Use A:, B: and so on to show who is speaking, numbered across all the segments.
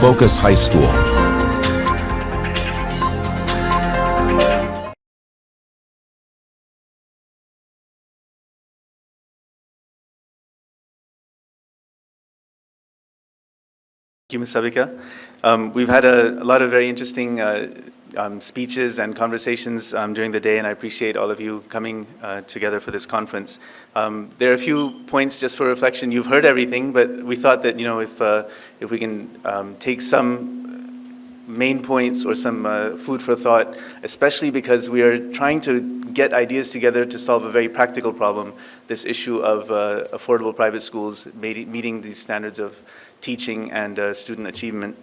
A: Focus High School.
B: Thank you, Ms. Sabika. We've had a lot of very interesting speeches and conversations during the day, and I appreciate all of you coming together for this conference. There are a few points just for reflection. You've heard everything, but we thought that, if we can take some main points or some food for thought, especially because we are trying to get ideas together to solve a very practical problem, this issue of affordable private schools meeting these standards of teaching and student achievement.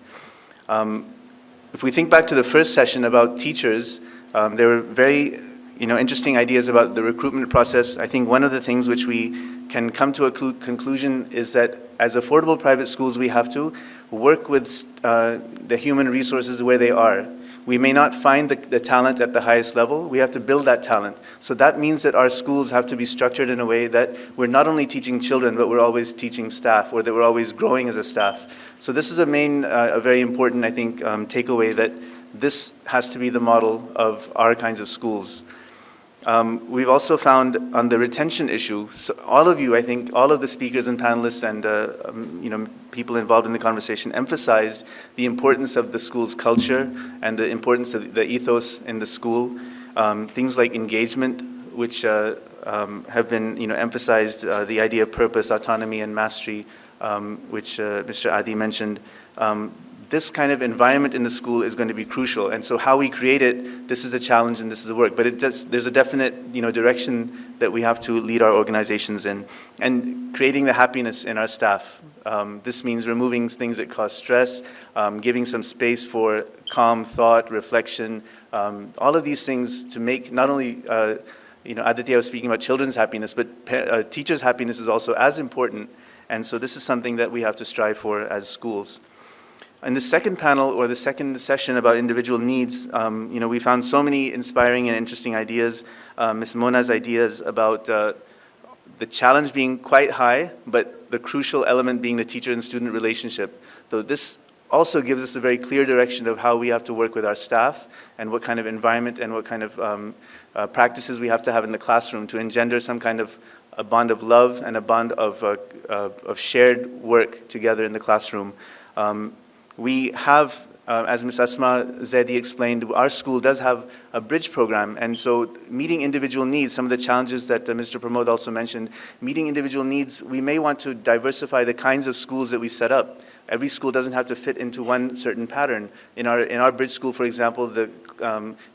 B: If we think back to the first session about teachers, there were very interesting ideas about the recruitment process. I think one of the things which we can come to a conclusion is that as affordable private schools, we have to work with the human resources where they are. We may not find the talent at the highest level. We have to build that talent. So that means that our schools have to be structured in a way that we're not only teaching children, but we're always teaching staff, or that we're always growing as a staff. So this is a very important, I think, takeaway, that this has to be the model of our kinds of schools. We've also found on the retention issue, so all of you, I think, all of the speakers and panelists and people involved in the conversation emphasized the importance of the school's culture and the importance of the ethos in the school. Things like engagement, which have been emphasized, the idea of purpose, autonomy, and mastery, which Mr. Adi mentioned. This kind of environment in the school is going to be crucial, and so how we create it, this is the challenge and this is the work. But there's a definite direction that we have to lead our organizations in, and creating the happiness in our staff. This means removing things that cause stress, giving some space for calm thought, reflection, all of these things to make not only Aditya was speaking about children's happiness, but teachers' happiness is also as important, and so this is something that we have to strive for as schools. In the second panel, or the second session about individual needs, we found so many inspiring and interesting ideas. Ms. Mona's ideas about the challenge being quite high, but the crucial element being the teacher and student relationship. Though this also gives us a very clear direction of how we have to work with our staff, and what kind of environment and what kind of practices we have to have in the classroom to engender some kind of a bond of love and a bond of shared work together in the classroom. We have, as Ms. Asma Zaidi explained, our school does have a bridge program, and so meeting individual needs, some of the challenges that Mr. Pramod also mentioned, meeting individual needs, we may want to diversify the kinds of schools that we set up. Every school doesn't have to fit into one certain pattern. In our bridge school, for example, the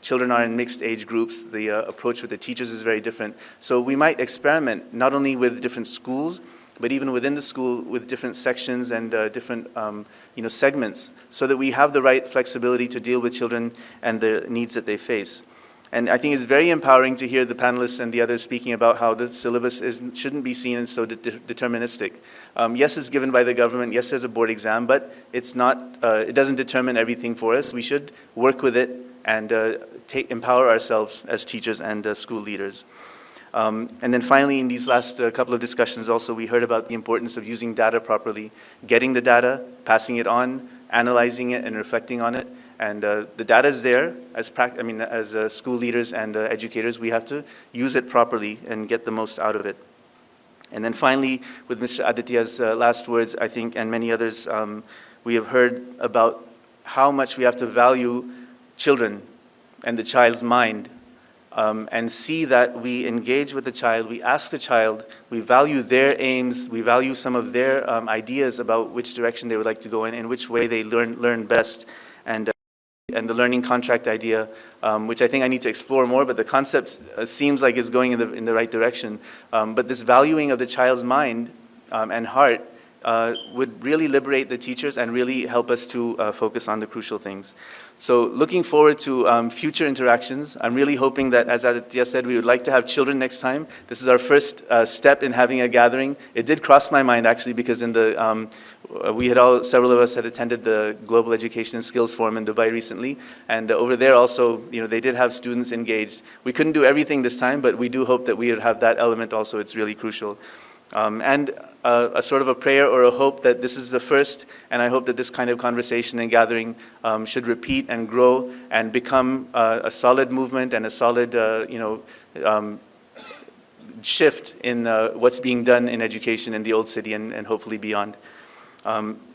B: children are in mixed age groups. The approach with the teachers is very different. So we might experiment not only with different schools, but even within the school with different sections and different segments, so that we have the right flexibility to deal with children and the needs that they face. And I think it's very empowering to hear the panelists and the others speaking about how the syllabus shouldn't be seen as so deterministic. Yes, it's given by the government. Yes, there's a board exam, but it's not. It doesn't determine everything for us. We should work with it and empower ourselves as teachers and school leaders. And then finally, in these last couple of discussions also, we heard about the importance of using data properly, getting the data, passing it on, analyzing it, and reflecting on it. And the data is there. As school leaders and educators, we have to use it properly and get the most out of it. And then finally, with Mr. Aditya's last words, I think, and many others, we have heard about how much we have to value children and the child's mind. And see that we engage with the child, we ask the child, we value their aims, we value some of their ideas about which direction they would like to go in which way they learn best, and the learning contract idea, which I think I need to explore more, but the concept seems like it's going in the right direction. But this valuing of the child's mind and heart would really liberate the teachers and really help us to focus on the crucial things. So looking forward to future interactions. I'm really hoping that, as Aditya said, we would like to have children next time. This is our first step in having a gathering. It did cross my mind, actually, because in the several of us had attended the Global Education and Skills Forum in Dubai recently, and over there also, they did have students engaged. We couldn't do everything this time, but we do hope that we would have that element also. It's really crucial. And a sort of a prayer or a hope that this is the first, and I hope that this kind of conversation and gathering should repeat and grow and become a solid movement and a solid, shift in what's being done in education in the Old City and hopefully beyond.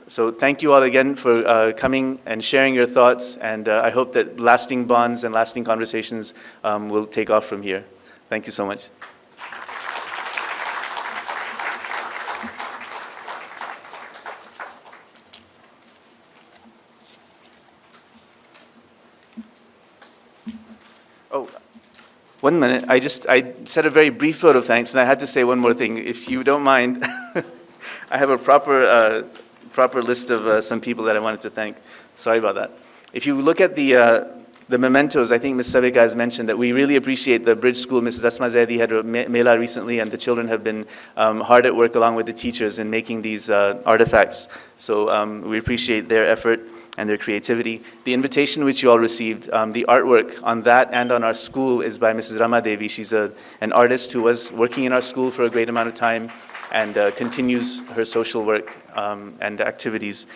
B: So thank you all again for coming and sharing your thoughts, and I hope that lasting bonds and lasting conversations will take off from here. Thank you so much. Oh, 1 minute. I said a very brief vote of thanks, and I had to say one more thing. If you don't mind, I have a proper list of some people that I wanted to thank. Sorry about that. If you look at the mementos, I think Ms. Sabika has mentioned that we really appreciate the Bridge School. Mrs. Asma Zaidi had a mela recently, and the children have been hard at work along with the teachers in making these artifacts. So we appreciate their effort and their creativity. The invitation which you all received, the artwork on that and on our school is by Mrs. Rama Devi. She's an artist who was working in our school for a great amount of time and continues her social work and activities.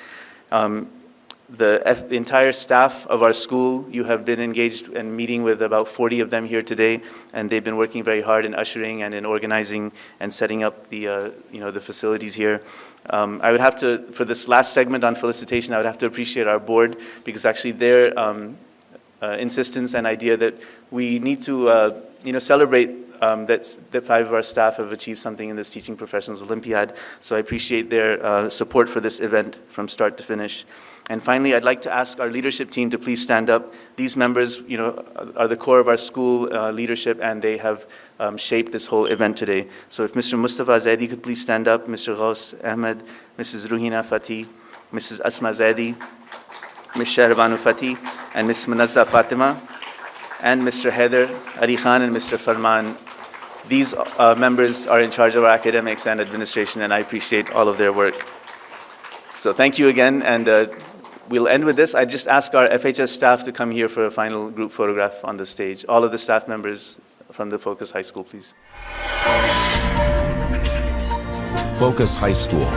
B: The entire staff of our school, you have been engaged and meeting with about 40 of them here today, and they've been working very hard in ushering and in organizing and setting up the facilities here. I would have to, for this last segment on felicitation, I would have to appreciate our board, because actually their insistence and idea that we need to celebrate that 5 of our staff have achieved something in this Teaching Professionals Olympiad. So I appreciate their support for this event from start to finish. And finally, I'd like to ask our leadership team to please stand up. These members, are the core of our school leadership, and they have shaped this whole event today. So if Mr. Mustafa Zaidi could please stand up, Mr. Ghaus Ahmed, Mrs. Ruhina Fatih, Mrs. Asma Zaidi, Ms. Shahrbanu Fatih, and Ms. Manazza Fatima, and Mr. Heather Ali Khan and Mr. Farman. These members are in charge of our academics and administration, and I appreciate all of their work. So thank you again, and we'll end with this. I just ask our FHS staff to come here for a final group photograph on the stage. All of the staff members from the Focus High School, please.
A: Focus High School.